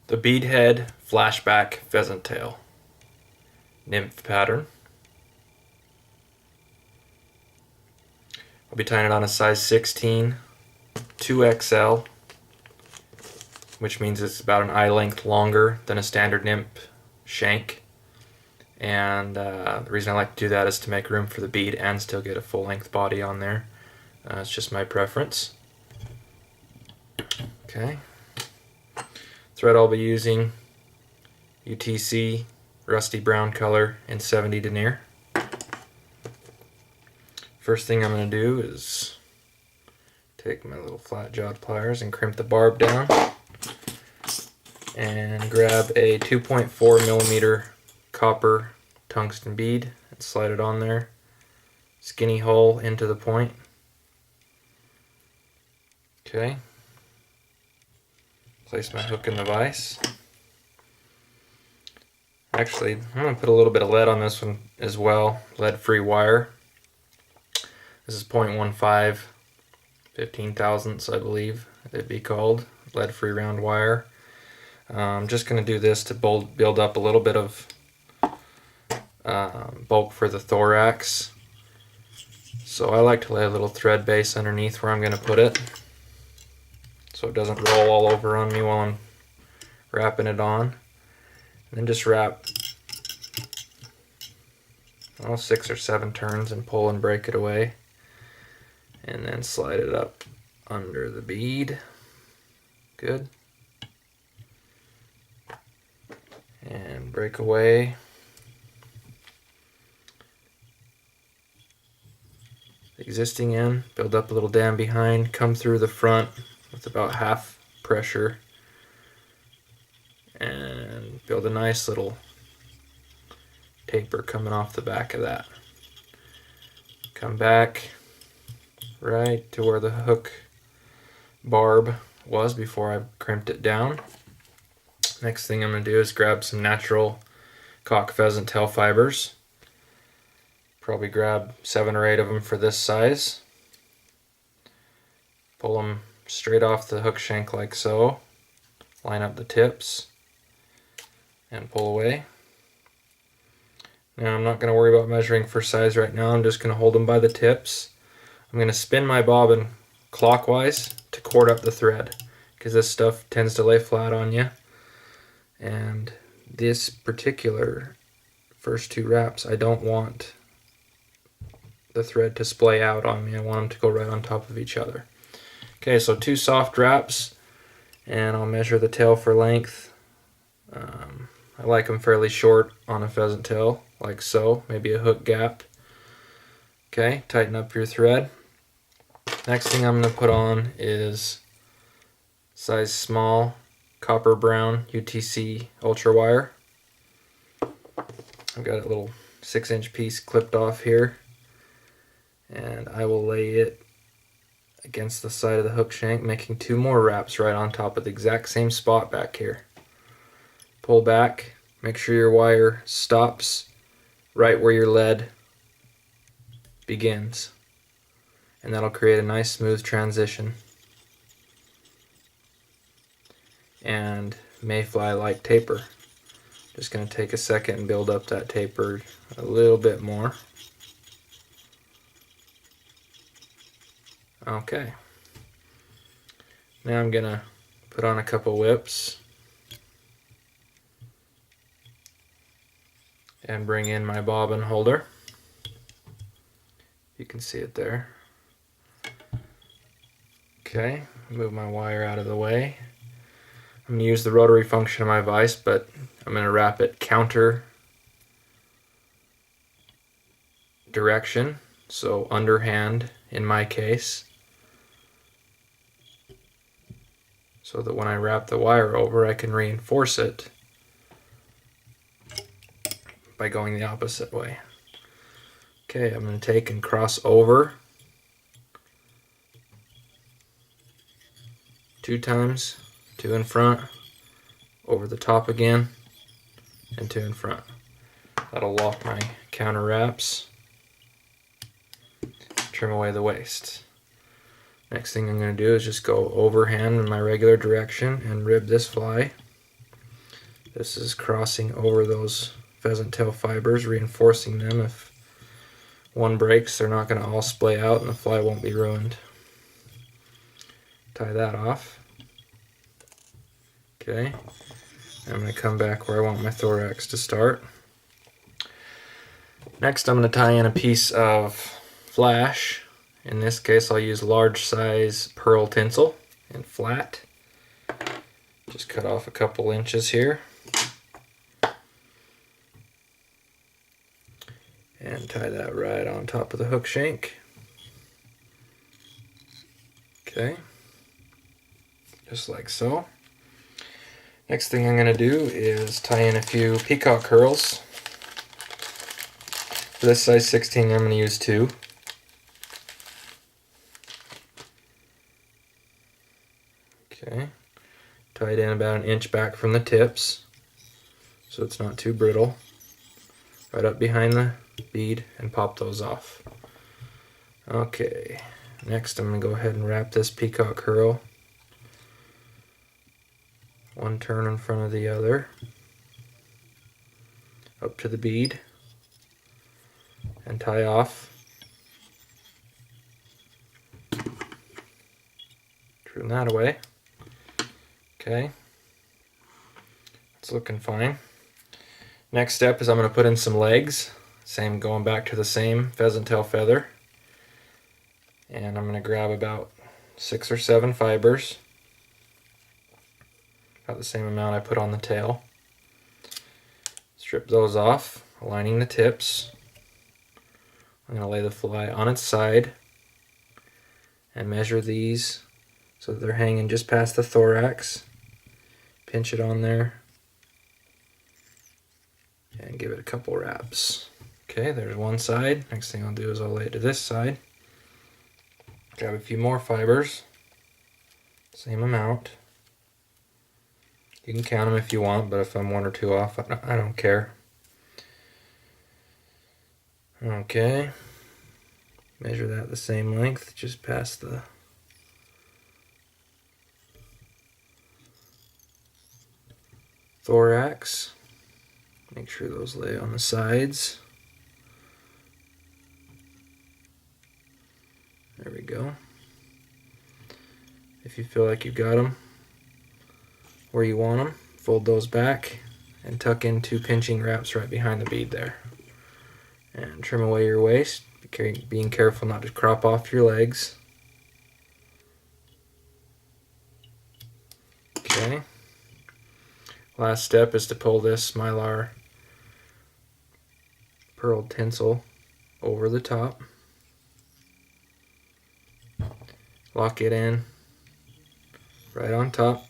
The beadhead flashback pheasant tail. Nymph pattern. I'll be tying it on a size 16, 2XL, which means it's about an eye length longer than a standard nymph shank. And the reason I like to do that is to make room for the bead and still get a full length body on there. It's just my preference. Okay. Thread I'll be using, UTC rusty brown color in 70 denier. First thing I'm going to do is take my little flat jawed pliers and crimp the barb down and grab a 2.4 millimeter copper tungsten bead and slide it on there. Skinny hole into the point. Okay. Place my hook in the vise. Actually, I'm going to put a little bit of lead on this one as well. Lead-free wire. This is 0.15, 15 thousandths, I believe it'd be called. Lead-free round wire. I'm just going to do this to build up a little bit of bulk for the thorax. So I like to lay a little thread base underneath where I'm going to put it, so it doesn't roll all over on me while I'm wrapping it on. And then just wrap 6 or 7 turns and pull and break it away. And then slide it up under the bead. Good. And break away. The existing end, build up a little dam behind, come through the front with about half pressure, and build a nice little taper coming off the back of that. Come back right to where the hook barb was before I crimped it down. Next thing I'm going to do is grab some natural cock pheasant tail fibers. Probably grab 7 or 8 of them for this size. Pull them straight off the hook shank like so. Line up the tips and pull away. Now I'm not going to worry about measuring for size right now. I'm just going to hold them by the tips. I'm going to spin my bobbin clockwise to cord up the thread, because this stuff tends to lay flat on you. And this particular first 2 wraps, I don't want the thread to splay out on me. I want them to go right on top of each other. Okay, so 2 soft wraps, and I'll measure the tail for length. I like them fairly short on a pheasant tail, like so, maybe a hook gap. Okay, tighten up your thread. Next thing I'm going to put on is size small copper brown UTC ultra wire. I've got a little 6-inch piece clipped off here, and I will lay it against the side of the hook shank, making 2 more wraps right on top of the exact same spot back here. Pull back, make sure your wire stops right where your lead begins, and that'll create a nice smooth transition and mayfly-like taper. Just going to take a second and build up that taper a little bit more. Okay. Now I'm going to put on a couple whips and bring in my bobbin holder. You can see it there. Okay, move my wire out of the way. I'm going to use the rotary function of my vise, but I'm going to wrap it counter direction, so underhand in my case, so that when I wrap the wire over, I can reinforce it by going the opposite way. Okay, I'm going to take and cross over 2 times, 2 in front, over the top again, and 2 in front. That'll lock my counter wraps. Trim away the waste. Next thing I'm going to do is just go overhand in my regular direction and rib this fly This is crossing over those pheasant tail fibers, reinforcing them. If one breaks, they're not going to all splay out and the fly won't be ruined. Tie that off. Okay, I'm going to come back where I want my thorax to start. Next, I'm going to tie in a piece of flash. In this case, I'll use large size pearl tinsel in flat. Just cut off a couple inches here. And tie that right on top of the hook shank. Okay, just like so. Next thing I'm going to do is tie in a few peacock curls. For this size 16, I'm going to use 2. Okay, tied in about an inch back from the tips, so it's not too brittle. Right up behind the bead and pop those off. Okay, next I'm going to go ahead and wrap this peacock curl. One turn in front of the other, up to the bead, and tie off. Trim that away. Okay, it's looking fine. Next step is I'm going to put in some legs. Same, going back to the same pheasant tail feather. And I'm going to grab about 6 or 7 fibers. About the same amount I put on the tail. Strip those off, aligning the tips. I'm going to lay the fly on its side and measure these so that they're hanging just past the thorax. Pinch it on there and give it a couple wraps. Okay, there's one side. Next thing I'll do is I'll lay it to this side. Grab a few more fibers, same amount. You can count them if you want, but if I'm 1 or 2 off, I don't care. Okay, measure that the same length, just past the thorax. Make sure those lay on the sides. There we go. If you feel like you've got them where you want them, fold those back and tuck in 2 pinching wraps right behind the bead there. And trim away your waist, being careful not to crop off your legs. Okay. Last step is to pull this mylar pearl tinsel over the top. Lock it in right on top.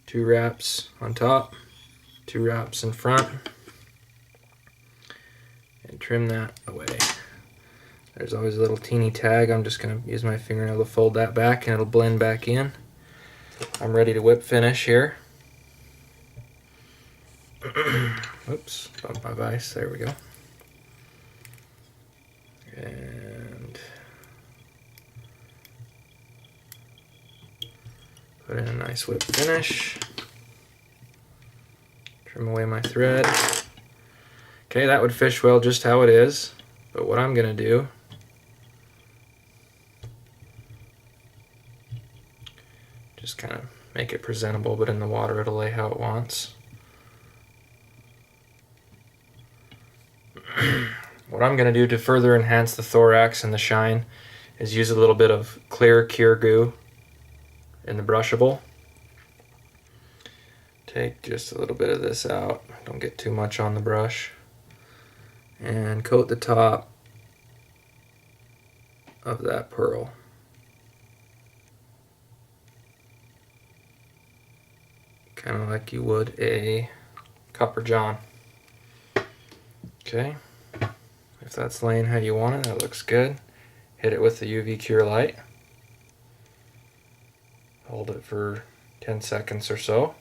2 wraps on top, 2 wraps in front, and trim that away. There's always a little teeny tag. I'm just going to use my fingernail to fold that back and it'll blend back in. I'm ready to whip finish here. Oops, bumped my vise. There we go. And put in a nice whip finish. Trim away my thread. Okay, that would fish well just how it is, but what I'm going to do just kind of make it presentable, but in the water it'll lay how it wants. What I'm going to do to further enhance the thorax and the shine is use a little bit of clear cure goo in the brushable. Take just a little bit of this out, don't get too much on the brush, and coat the top of that pearl. Kind of like you would a copper john. Okay, if that's laying how you want it, that looks good. Hit it with the UV cure light. Hold it for 10 seconds or so.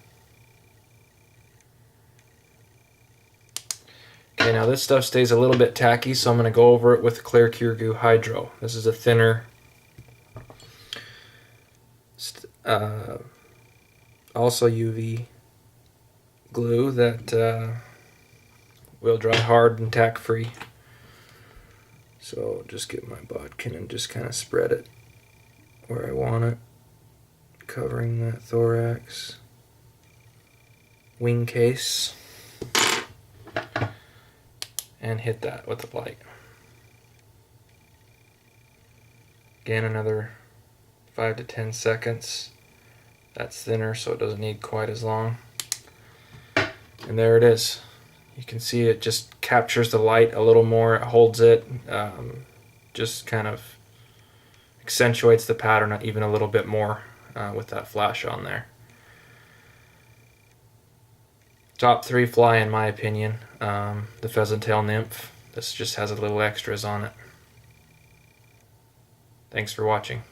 Okay, now this stuff stays a little bit tacky, so I'm going to go over it with Clear Cure Goo Hydro. This is a thinner, also UV glue that will dry hard and tack free. So just get my bodkin and just kind of spread it where I want it, covering that thorax wing case, and hit that with the light. Again, another 5 to 10 seconds. That's thinner, so it doesn't need quite as long. And there it is. You can see it just captures the light a little more. It holds it, just kind of accentuates the pattern even a little bit more with that flash on there. Top 3 fly in my opinion. The pheasant tail nymph. This just has a little extras on it. Thanks for watching.